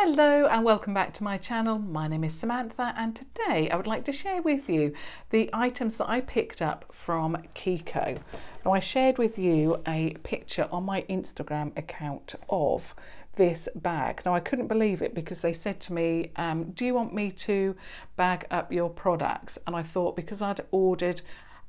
Hello and welcome back to my channel. My name is Samantha and today I would like to share with you the items that I picked up from Kiko. Now I shared with you a picture on my Instagram account of this bag. Now I couldn't believe it because they said to me, do you want me to bag up your products? And I thought because I'd ordered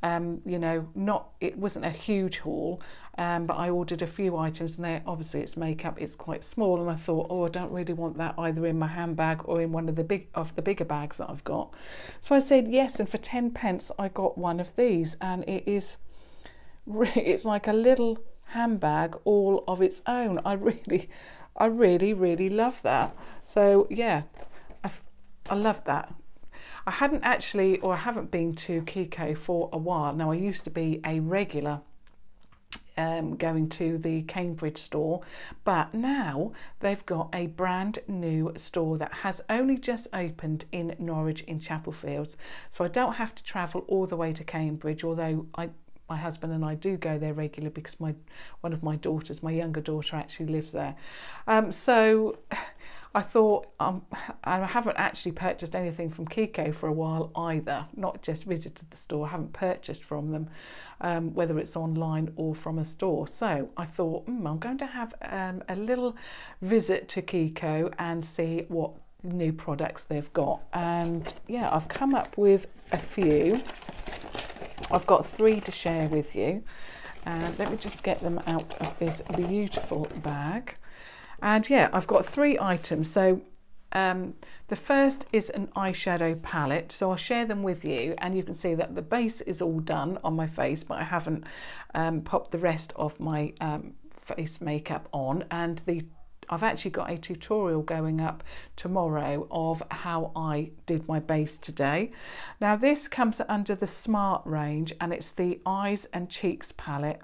it wasn't a huge haul, but I ordered a few items and they obviously it's makeup, it's quite small, and I thought, oh, I don't really want that either in my handbag or in one of the bigger bags that I've got. So I said yes, and for 10 pence I got one of these, and it's like a little handbag all of its own. I really love that. So yeah, I love that. I haven't been to Kiko for a while. Now I used to be a regular going to the Cambridge store, but now they've got a brand new store that has only just opened in Norwich in Chapel Fields, so I don't have to travel all the way to Cambridge, although my husband and I do go there regularly because one of my daughters, my younger daughter, actually lives there. So I thought I haven't actually purchased anything from Kiko for a while either, not just visited the store, I haven't purchased from them, whether it's online or from a store. So I thought I'm going to have a little visit to Kiko and see what new products they've got. And yeah, I've come up with a few. I've got 3 to share with you. Let me just get them out of this beautiful bag. And yeah, I've got 3 items. So the first is an eyeshadow palette. So I'll share them with you, and you can see that the base is all done on my face, but I haven't popped the rest of my face makeup on. And I've actually got a tutorial going up tomorrow of how I did my base today. Now this comes under the Smart range, and it's the Eyes and Cheeks palette.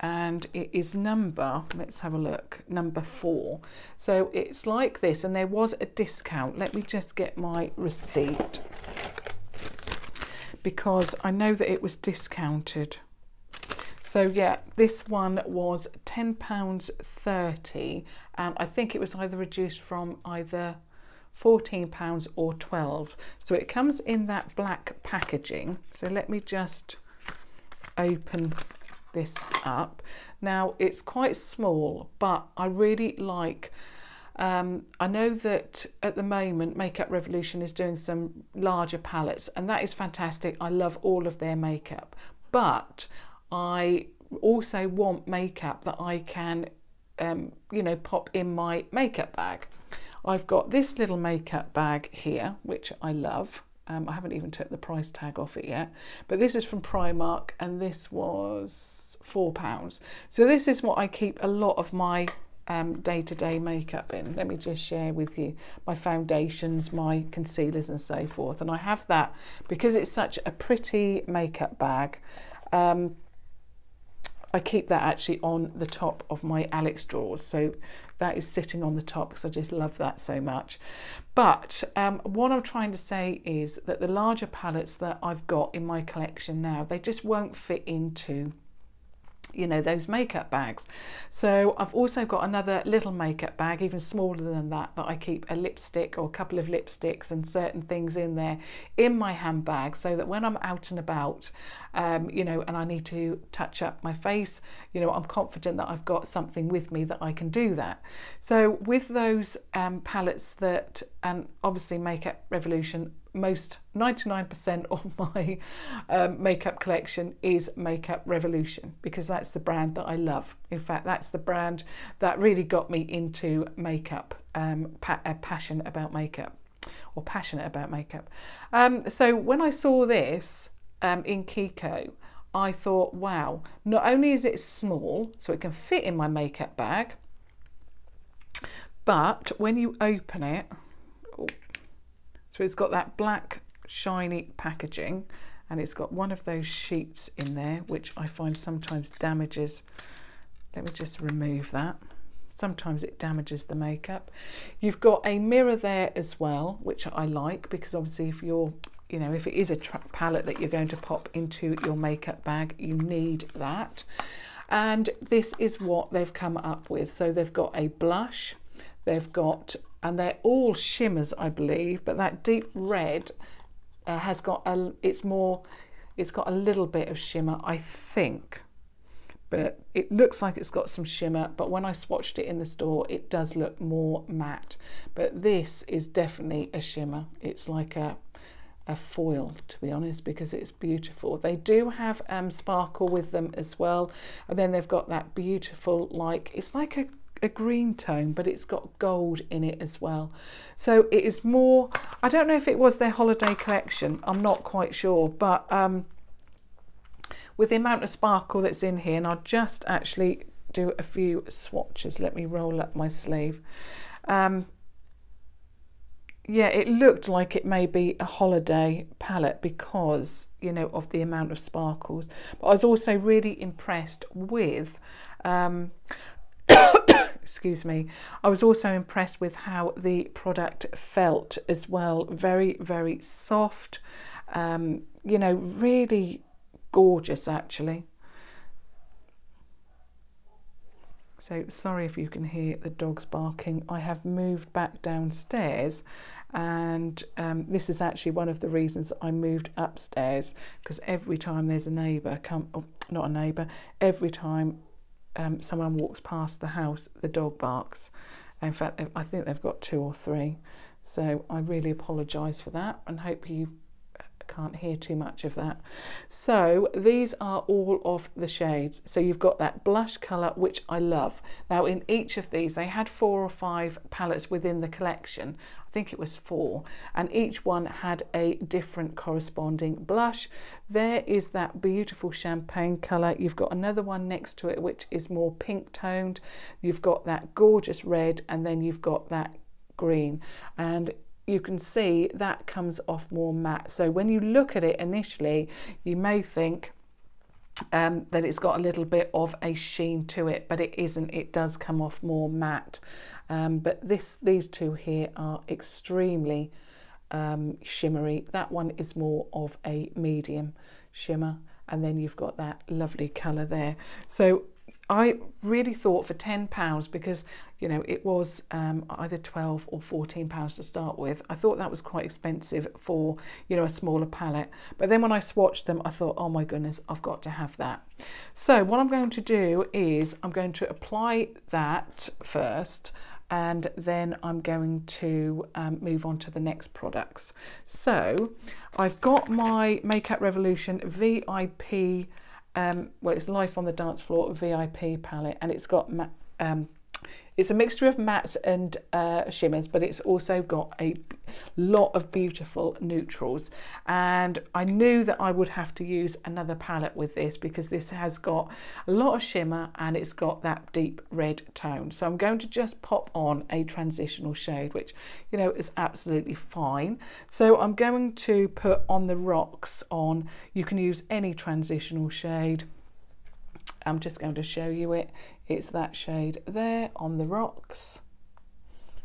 And it is let's have a look, number 4. So it's like this, and there was a discount. Let me just get my receipt because I know that it was discounted. So yeah, this one was £10.30, and I think it was either reduced from either £14 or £12. So it comes in that black packaging. So let me just open this up. Now it's quite small, but I really like, I know that at the moment Makeup Revolution is doing some larger palettes, and that is fantastic. I love all of their makeup, but I also want makeup that I can pop in my makeup bag. I've got this little makeup bag here, which I love. I haven't even took the price tag off it yet, but this is from Primark, and this was £4. So this is what I keep a lot of my day-to-day makeup in. Let me just share with you my foundations, my concealers and so forth. And I have that because it's such a pretty makeup bag. I keep that actually on the top of my Alex drawers, so that is sitting on the top because I just love that so much. But what I'm trying to say is that the larger palettes that I've got in my collection now, they just won't fit into those makeup bags. So I've also got another little makeup bag, even smaller than that I keep a lipstick or a couple of lipsticks and certain things in there in my handbag, so that when I'm out and about, and I need to touch up my face, I'm confident that I've got something with me that I can do that. So with those palettes and obviously Makeup Revolution, 99% of my makeup collection is Makeup Revolution, because that's the brand that I love. In fact, that's the brand that really got me into makeup, passionate about makeup. So when I saw this in Kiko, I thought, wow, not only is it small, so it can fit in my makeup bag, but when you open it, so it's got that black shiny packaging, and it's got one of those sheets in there, which I find sometimes damages. Let me just remove that. Sometimes it damages the makeup. You've got a mirror there as well, which I like, because obviously if you're, if it is a palette that you're going to pop into your makeup bag, you need that. And this is what they've come up with. So they've got a blush, they've got, and they're all shimmers, I believe, but that deep red has got a, it's got a little bit of shimmer, I think. But it looks like it's got some shimmer, but when I swatched it in the store, it does look more matte. But this is definitely a shimmer. It's like a foil, to be honest, because it's beautiful. They do have sparkle with them as well, and then they've got that beautiful, like, it's like a green tone, but it's got gold in it as well. So it is more, I don't know if it was their holiday collection, I'm not quite sure, but with the amount of sparkle that's in here, and I'll just actually do a few swatches. Let me roll up my sleeve. Yeah, it looked like it may be a holiday palette because, you know, of the amount of sparkles. But I was also really impressed with, excuse me, I was also impressed with how the product felt as well. Very, very soft, you know, really gorgeous actually. So sorry if you can hear the dogs barking. I have moved back downstairs, and this is actually one of the reasons I moved upstairs, because every time there's a neighbour come, oh, not a neighbour, every time someone walks past the house, the dog barks. In fact, I think they've got 2 or 3. So I really apologise for that, and hope you can't hear too much of that. So these are all of the shades. So you've got that blush colour, which I love. Now in each of these, they had 4 or 5 palettes within the collection. I think it was 4, and each one had a different corresponding blush. There is that beautiful champagne colour. You've got another one next to it which is more pink toned. You've got that gorgeous red, and then you've got that green, and you can see that comes off more matte. So when you look at it initially, you may think that it's got a little bit of a sheen to it, but it isn't. It does come off more matte. But these two here are extremely shimmery. That one is more of a medium shimmer, and then you've got that lovely colour there. So I really thought for £10, because, you know, it was either £12 or £14 to start with. I thought that was quite expensive for, you know, a smaller palette. But then when I swatched them, I thought, oh my goodness, I've got to have that. So what I'm going to do is I'm going to apply that first, and then I'm going to move on to the next products. So I've got my Makeup Revolution VIP, well, it's Life on the Dance Floor VIP palette, and it's got it's a mixture of mattes and shimmers, but it's also got a lot of beautiful neutrals. And I knew that I would have to use another palette with this, because this has got a lot of shimmer and it's got that deep red tone. So I'm going to just pop on a transitional shade, which, you know, is absolutely fine. So I'm going to put On the Rocks on. You can use any transitional shade. I'm just going to show you it. It's that shade there, On the Rocks.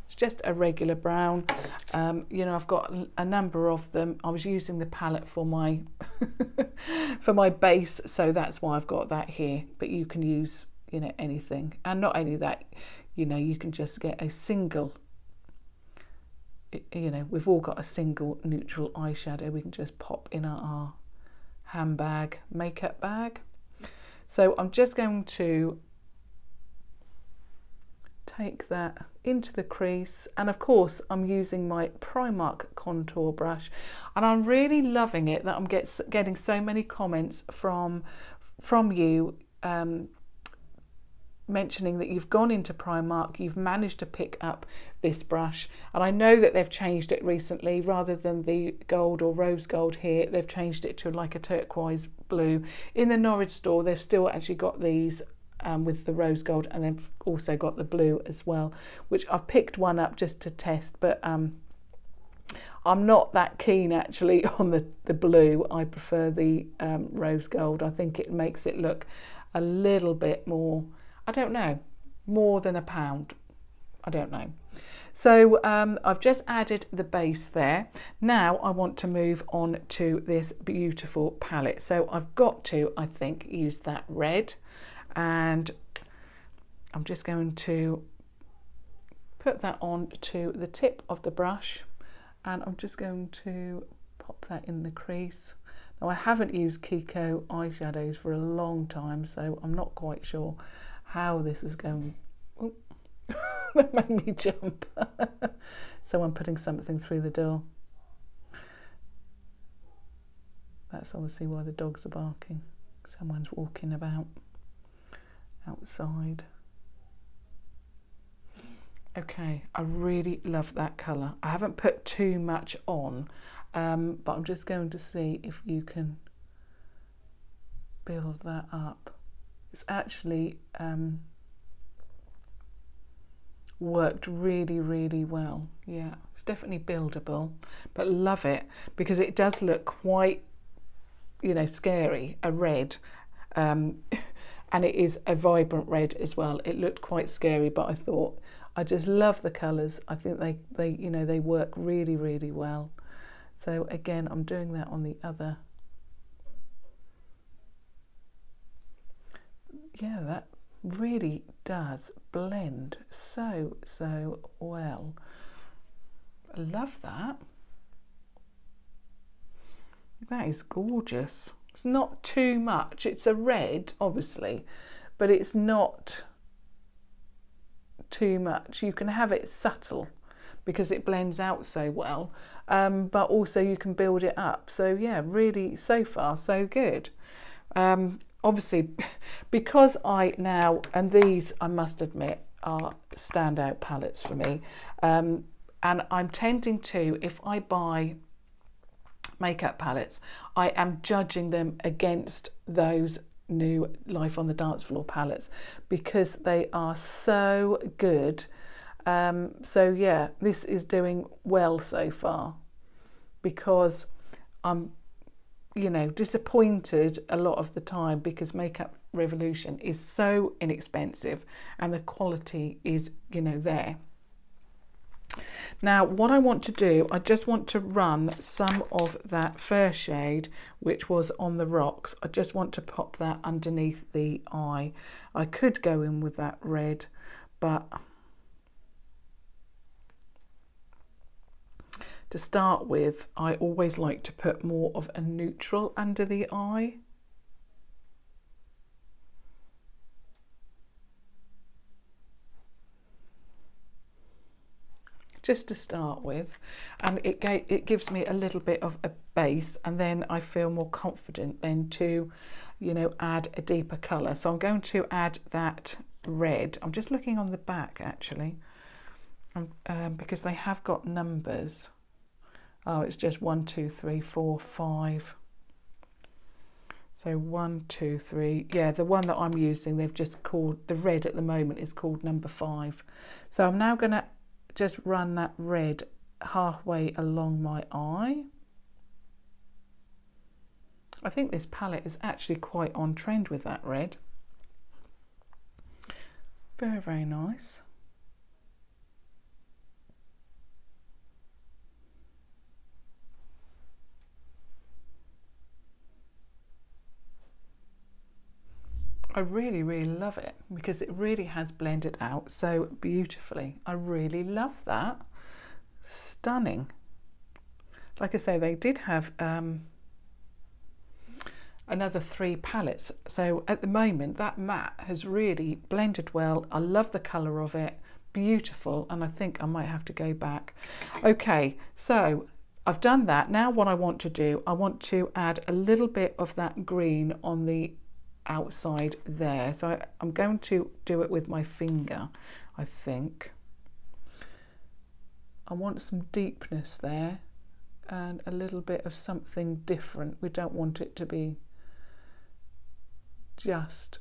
It's just a regular brown. You know, I've got a number of them. I was using the palette for my for my base, so that's why I've got that here. But you can use, you know, anything. And not only that, you know, you can just get a single, you know, we've all got a single neutral eyeshadow we can just pop in our handbag, makeup bag. So I'm just going to take that into the crease, and of course I'm using my Primark contour brush, and I'm really loving it that I'm getting so many comments from you mentioning that you've gone into Primark, you've managed to pick up this brush. And I know that they've changed it recently. Rather than the gold or rose gold here, they've changed it to like a turquoise blue. In the Norwich store, they've still actually got these with the rose gold, and they've also got the blue as well, which I've picked one up just to test, but I'm not that keen actually on the blue. I prefer the rose gold. I think it makes it look a little bit more, I don't know, more than £1. I don't know. So I've just added the base there. Now I want to move on to this beautiful palette. So I've got to, I think, use that red, and I'm just going to put that on to the tip of the brush, and I'm just going to pop that in the crease. Now, I haven't used Kiko eyeshadows for a long time, so I'm not quite sure how this is going. Oh, that made me jump. So I'm putting something through the door. That's obviously why the dogs are barking. Someone's walking about outside. Okay, I really love that colour. I haven't put too much on, but I'm just going to see if you can build that up. It's actually worked really, really well. Yeah, it's definitely buildable, but love it because it does look quite, you know, scary, a red, and it is a vibrant red as well. It looked quite scary, but I thought, I just love the colours. I think they you know, they work really, really well. So again, I'm doing that on the other. Yeah, that really does blend so well. I love that. That is gorgeous. It's not too much. It's a red, obviously, but it's not too much. You can have it subtle because it blends out so well, but also you can build it up. So yeah, really, so far so good. Obviously, because I now, and these I must admit are standout palettes for me, and I'm tending to, if I buy makeup palettes, I am judging them against those new Life on the Dance Floor palettes because they are so good. So yeah, this is doing well so far because I'm, you know, disappointed a lot of the time because Makeup Revolution is so inexpensive and the quality is, you know, there. Now what I want to do, I just want to run some of that first shade which was on the rocks. I just want to pop that underneath the eye. I could go in with that red, but to start with, I always like to put more of a neutral under the eye. Just to start with, and it gives me a little bit of a base, and then I feel more confident then to, you know, add a deeper colour. So I'm going to add that red. I'm just looking on the back actually, because they have got numbers. Oh, it's just 1, 2, 3, 4, 5. So 1, 2, 3. Yeah, the one that I'm using, they've just called, the red at the moment is called number 5. So I'm now going to just run that red halfway along my eye. I think this palette is actually quite on trend with that red. Very, very nice. I really, really love it because it really has blended out so beautifully. I really love that. Stunning. Like I say, they did have another 3 palettes. So at the moment, that matte has really blended well. I love the colour of it. Beautiful. And I think I might have to go back. Okay, so I've done that. Now what I want to do, I want to add a little bit of that green on the outside there. So I'm going to do it with my finger, I think. I want some deepness there and a little bit of something different. We don't want it to be just,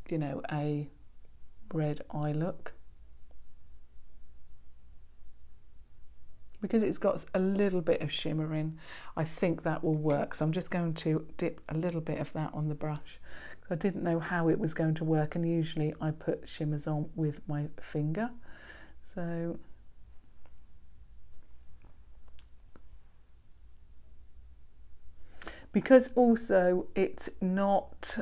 you know, a red eye look, because it's got a little bit of shimmer in. I think that will work. So I'm just going to dip a little bit of that on the brush. I didn't know how it was going to work, and usually I put shimmers on with my finger. So because also it's not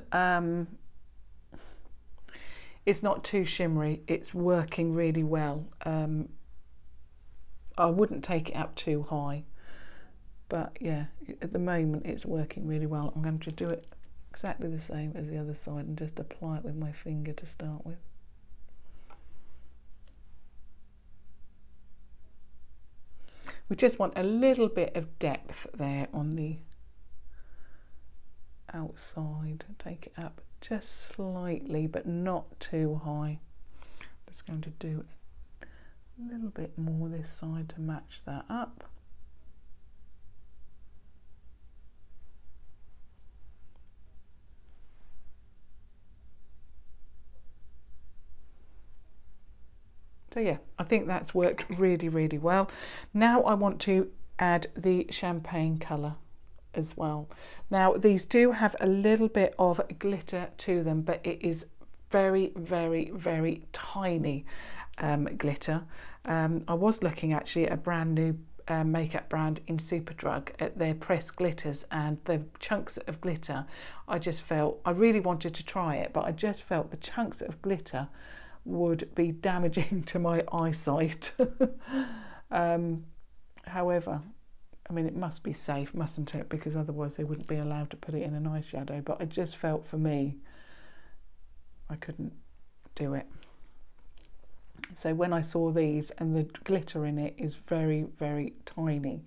It's not too shimmery. It's working really well. I wouldn't take it up too high, but yeah, at the moment it's working really well. I'm going to do it exactly the same as the other side and just apply it with my finger to start with. We just want a little bit of depth there on the outside. Take it up just slightly, but not too high. I'm just going to do a little bit more this side to match that up. So yeah, I think that's worked really, really well. Now I want to add the champagne colour as well. Now these do have a little bit of glitter to them, but it is very, very, very tiny glitter. I was looking actually at a brand new makeup brand in Superdrug at their pressed glitters, and the chunks of glitter, I just felt, I really wanted to try it, but I just felt the chunks of glitter would be damaging to my eyesight. However, I mean, it must be safe, mustn't it? Because otherwise they wouldn't be allowed to put it in an eyeshadow. But I just felt, for me, I couldn't do it. So when I saw these and the glitter in it is very, very tiny,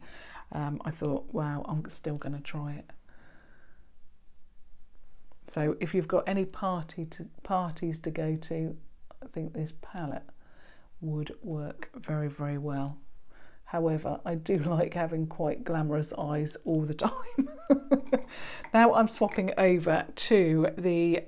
I thought, wow, I'm still going to try it. So if you've got any parties to go to, I think this palette would work very, very well. However, I do like having quite glamorous eyes all the time. Now I'm swapping over to the,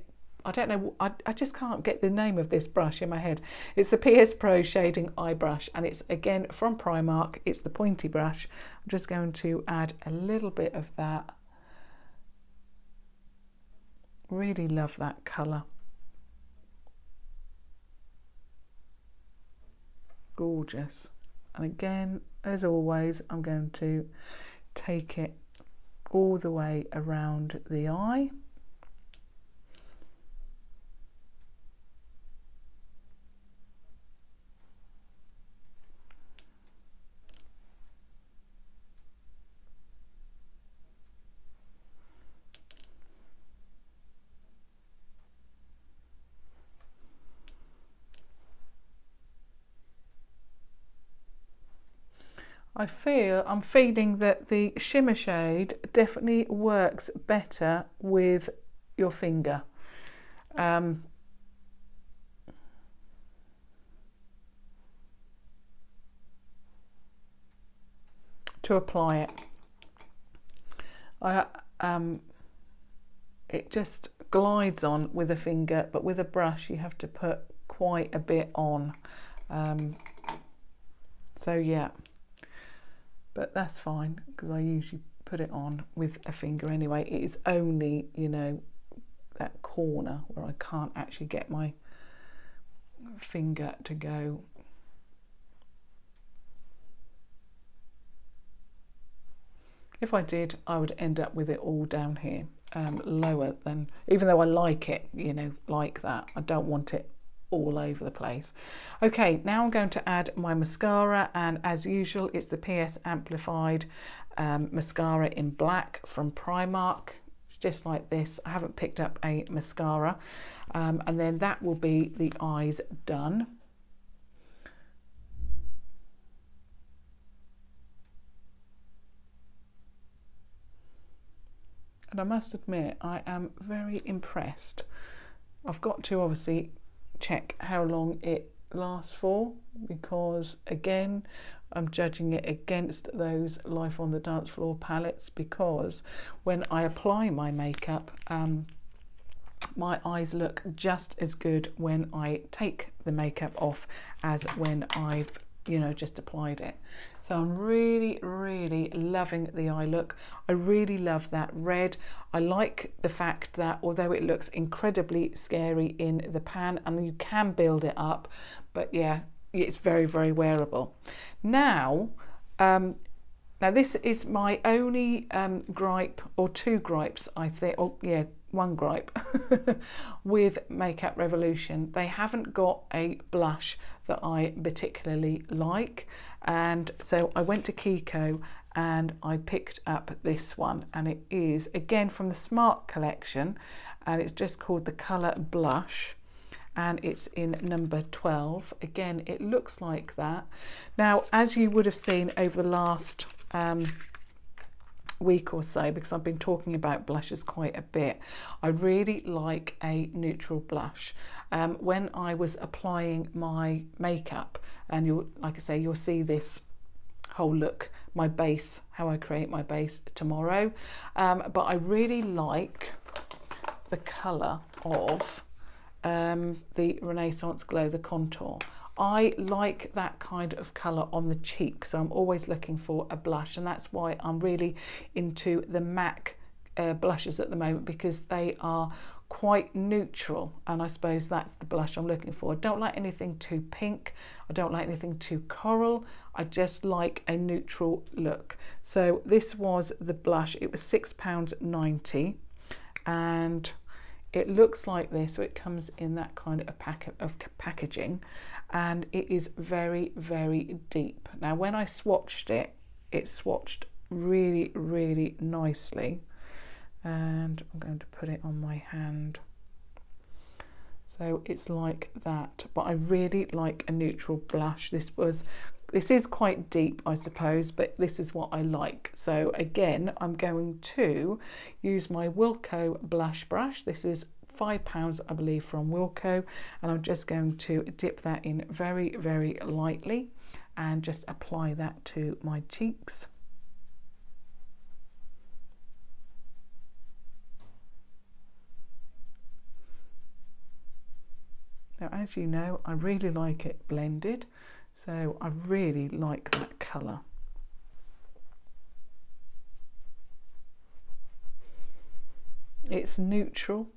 I don't know, I just can't get the name of this brush in my head. It's the PS Pro Shading Eye Brush, and it's again from Primark. It's the pointy brush. I'm just going to add a little bit of that. Really love that colour. Gorgeous. And again, as always, I'm going to take it all the way around the eye. I'm feeling that the shimmer shade definitely works better with your finger. To apply it. It just glides on with a finger, but with a brush you have to put quite a bit on. So yeah. But that's fine, because I usually put it on with a finger anyway. It is only, you know, that corner where I can't actually get my finger to go. If I did, I would end up with it all down here, lower than, even though I like it, you know, like that. I don't want it all over the place. Okay, now I'm going to add my mascara, and as usual it's the PS Amplified mascara in black from Primark. It's just like this. I haven't picked up a mascara, and then that will be the eyes done. And I must admit, I am very impressed. I've got to obviously check how long it lasts for, because again I'm judging it against those Life on the Dance Floor palettes, because when I apply my makeup, my eyes look just as good when I take the makeup off as when I've, you know, just applied it. So I'm really, really loving the eye look. I really love that red. I like the fact that although it looks incredibly scary in the pan, and you can build it up, but yeah, it's very, very wearable. Now this is my only gripe, or two gripes, I think. Oh yeah, one gripe with Makeup Revolution. They haven't got a blush that I particularly like, and so I went to Kiko and I picked up this one, and it is again from the Smart collection, and it's just called the Colour Blush, and it's in number 12. Again, it looks like that. Now, as you would have seen over the last week or so, because I've been talking about blushes quite a bit, I really like a neutral blush. When I was applying my makeup, and like I say, you'll see this whole look, my base, how I create my base tomorrow, but I really like the colour of the Renaissance Glow, the contour. I like that kind of colour on the cheek, so I'm always looking for a blush, and that's why I'm really into the MAC blushes at the moment, because they are quite neutral, and I suppose that's the blush I'm looking for. I don't like anything too pink, I don't like anything too coral, I just like a neutral look. So this was the blush. It was £6.90, and it looks like this. So it comes in that kind of packaging, and it is very, very deep. Now, when I swatched it, it swatched really, really nicely, and I'm going to put it on my hand. So it's like that, but I really like a neutral blush. This is quite deep, I suppose, but this is what I like. So again, I'm going to use my Wilko blush brush. This is £5, I believe, from Wilko, and I'm just going to dip that in very, very lightly and just apply that to my cheeks. Now, as you know, I really like it blended, so I really like that colour. It's neutral.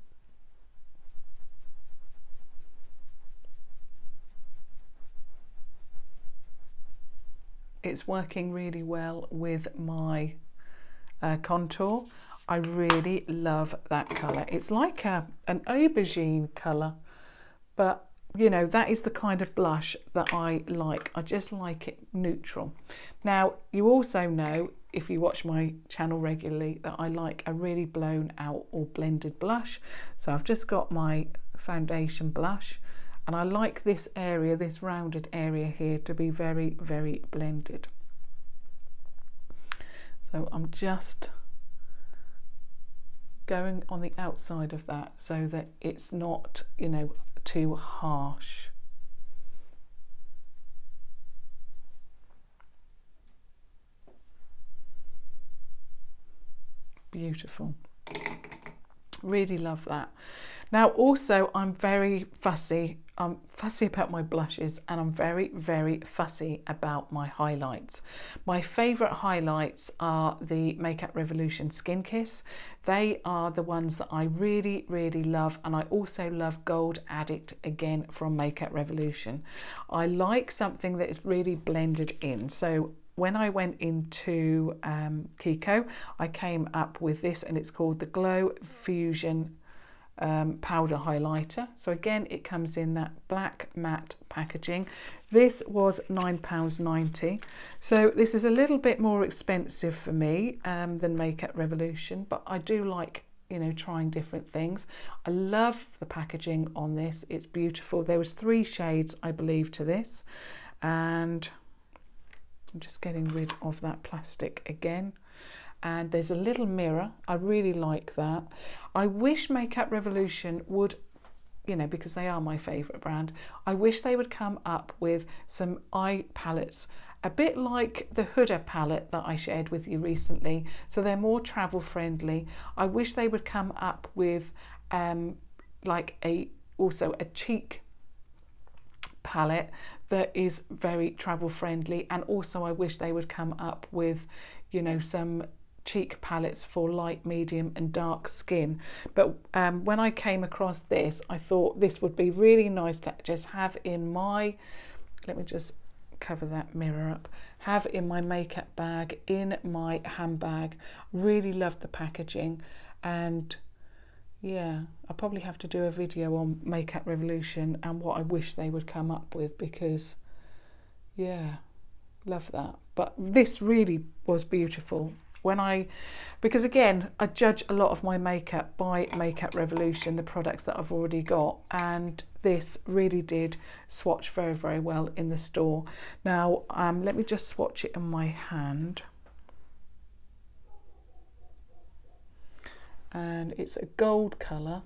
It's working really well with my contour. I really love that colour. It's like an aubergine colour, but you know, that is the kind of blush that I like. I just like it neutral. Now, you also know, if you watch my channel regularly, that I like a really blown out or blended blush. So I've just got my foundation blush, and I like this area, this rounded area here, to be very, very blended. So I'm just going on the outside of that so that it's not, you know, too harsh. Beautiful. Really love that. Now, also, I'm very fussy. I'm fussy about my blushes, and I'm very, very fussy about my highlights. My favourite highlights are the Makeup Revolution Skin Kiss. They are the ones that I really, really love, and I also love Gold Addict, again from Makeup Revolution. I like something that is really blended in. So when I went into Kiko, I came up with this, and it's called the Glow Fusion powder highlighter. So again, it comes in that black matte packaging. This was £9.90, so this is a little bit more expensive for me than Makeup Revolution, but I do like, you know, trying different things. I love the packaging on this. It's beautiful. There was 3 shades, I believe, to this, and I'm just getting rid of that plastic again. And there's a little mirror. I really like that. I wish Makeup Revolution would, you know, because they are my favourite brand, I wish they would come up with some eye palettes, a bit like the Huda palette that I shared with you recently. So they're more travel friendly. I wish they would come up with like also a cheek palette that is very travel friendly, and also I wish they would come up with, you know, some cheek palettes for light, medium and dark skin. But when I came across this, I thought this would be really nice to just have in my, let me just cover that mirror up, have in my makeup bag, in my handbag. Really loved the packaging, and yeah, I probably have to do a video on Makeup Revolution and what I wish they would come up with, because yeah, love that. But this really was beautiful. Because again, I judge a lot of my makeup by Makeup Revolution, the products that I've already got, and this really did swatch very, very well in the store. Now, let me just swatch it in my hand. And it's a gold colour,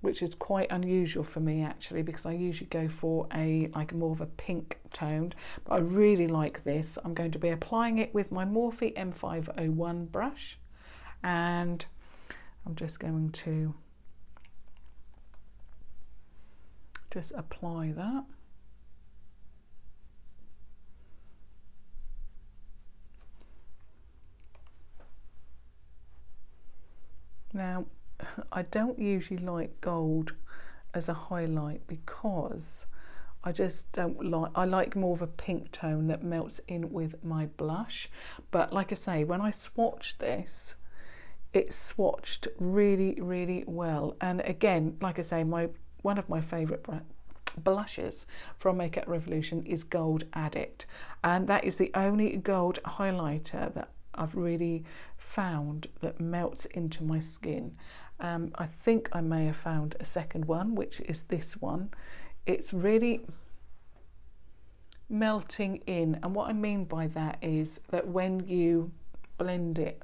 which is quite unusual for me actually, because I usually go for like more of a pink toned, but I really like this. I'm going to be applying it with my Morphe M501 brush, and I'm just going to just apply that. Now, I don't usually like gold as a highlight because I just don't like, I like more of a pink tone that melts in with my blush. But like I say, when I swatched this, it swatched really, really well. And again, like I say, one of my favourite blushes from Makeup Revolution is Gold Addict. And that is the only gold highlighter that I've really found that melts into my skin. I think I may have found a second one, which is this one. It's really melting in, and what I mean by that is that when you blend it,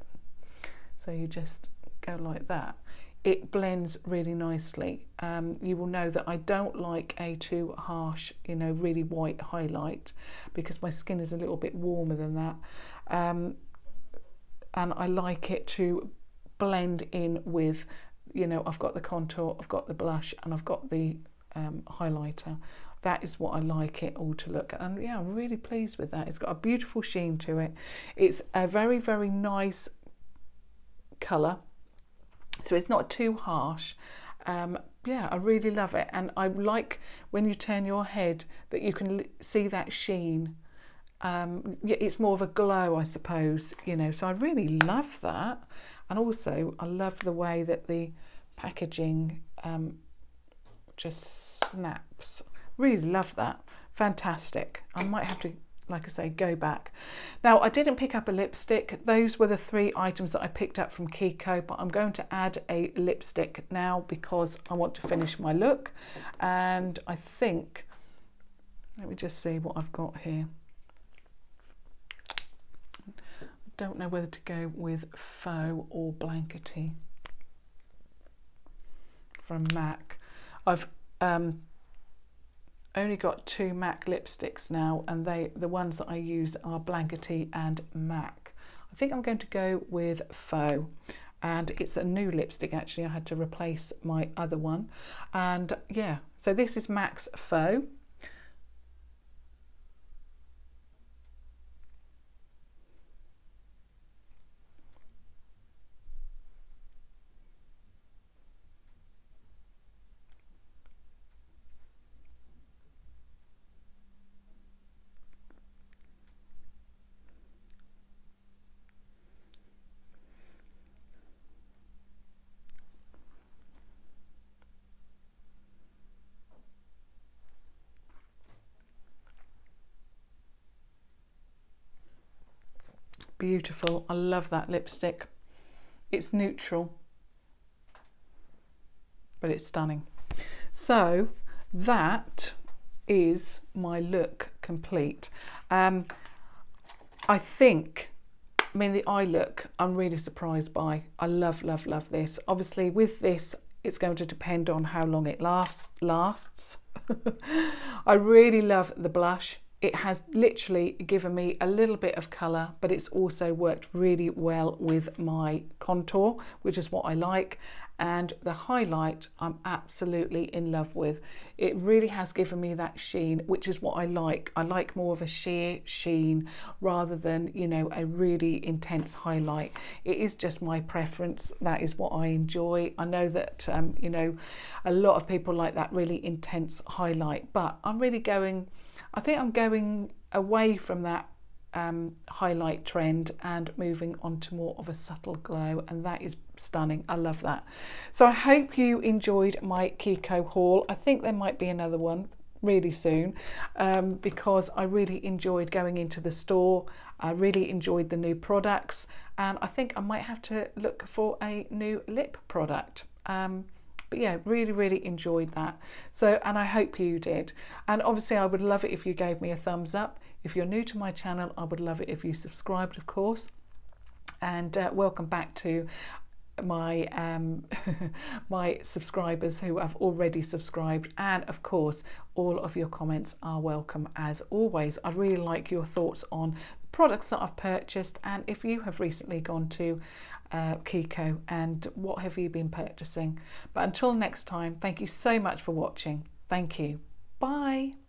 so you just go like that, it blends really nicely. You will know that I don't like a too harsh, you know, really white highlight, because my skin is a little bit warmer than that. And I like it to blend in with, you know, I've got the contour, I've got the blush, and I've got the highlighter. That is what I like it all to look at. And yeah, I'm really pleased with that. It's got a beautiful sheen to it. It's a very, very nice colour, so it's not too harsh. Yeah, I really love it. And I like when you turn your head that you can see that sheen. It's more of a glow, I suppose, you know, so I really love that. And also I love the way that the packaging just snaps. Really love that. Fantastic. I might have to, like I say, go back. Now, I didn't pick up a lipstick. Those were the 3 items that I picked up from Kiko, but I'm going to add a lipstick now because I want to finish my look. And I think, let me just see what I've got here. Don't know whether to go with Faux or Blankety from MAC. I've only got 2 MAC lipsticks now, and the ones that I use are Blankety and MAC. I think I'm going to go with Faux, and it's a new lipstick actually. I had to replace my other one, and yeah, so this is MAC's Faux. Beautiful. I love that lipstick. It's neutral, but it's stunning. So that is my look complete. I think, I mean, the eye look I'm really surprised by. I love, love, love this. Obviously with this it's going to depend on how long it lasts. I really love the blush. It has literally given me a little bit of colour, but it's also worked really well with my contour, which is what I like. And the highlight I'm absolutely in love with. It really has given me that sheen, which is what I like. I like more of a sheer sheen rather than, you know, a really intense highlight. It is just my preference. That is what I enjoy. I know that, you know, a lot of people like that really intense highlight, but I'm really going, I think I'm going away from that highlight trend and moving on to more of a subtle glow, and that is stunning. I love that. So I hope you enjoyed my Kiko haul. I think there might be another one really soon, because I really enjoyed going into the store. I really enjoyed the new products, and I think I might have to look for a new lip product. But yeah, really enjoyed that. So, and I hope you did. And obviously I would love it if you gave me a thumbs up. If you're new to my channel, I would love it if you subscribed, of course. And welcome back to my my subscribers who have already subscribed, and of course all of your comments are welcome as always. I'd really like your thoughts on the products that I've purchased, and if you have recently gone to Kiko and what have you been purchasing. But until next time, thank you so much for watching. Thank you. Bye.